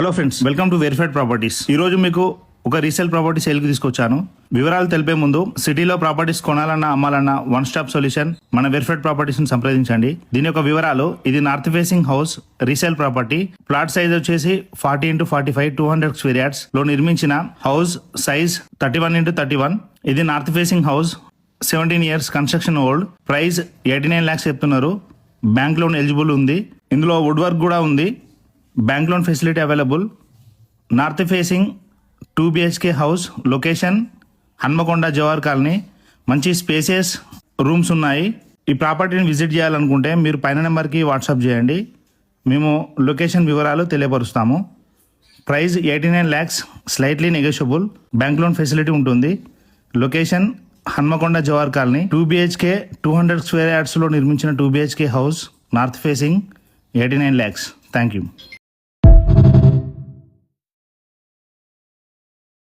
Hello friends, welcome to verified properties. ఈ రోజు మీకు ఒక రీసేల్ ప్రాపర్టీ సేల్కి తీసుకొచ్చాను. వివరాలు తెలిపే ముందు సిటీలో ప్రాపర్టీస్ కొనాలన్నా అమ్మాలన్నా వన్ స్టాప్ సొల్యూషన్ మన వెరిఫైడ్ ప్రాపర్టీస్ ని సంప్రదించండి. దీని యొక్క వివరాలు: ఇది north facing house, resale property. Plot size వచ్చేసి 40x45 200 స్క్వేర్ యార్డ్స్ లో నిర్మించిన హౌస్. Size 31x31. ఇది north facing house, 17 years construction old. Price 89 lakhs చెప్తున్నారు. బ్యాంక్ లోన్ ఎలిజిబుల్ ఉంది. ఇందులో వుడ్ వర్క్ కూడా ఉంది. Bank loan facility available. North facing 2 BHK house. Location Hanamkonda Jawahar colony. మంచి స్పేసెస్ రూమ్స్ ఉన్నాయి. ఈ ప్రాపర్టీని విజిట్ చేయాలనుకుంటే మీరు పైన నెంబర్కి వాట్సాప్ చేయండి, మేము లొకేషన్ వివరాలు తెలియపరుస్తాము. Price 89 lakhs, slightly negotiable. Bank loan facility ఉంటుంది. Location Hanamkonda Jawahar colony. 2 BHK 200 square యార్డ్స్లో నిర్మించిన 2 BHK house, north facing, 89 lakhs. Thank you.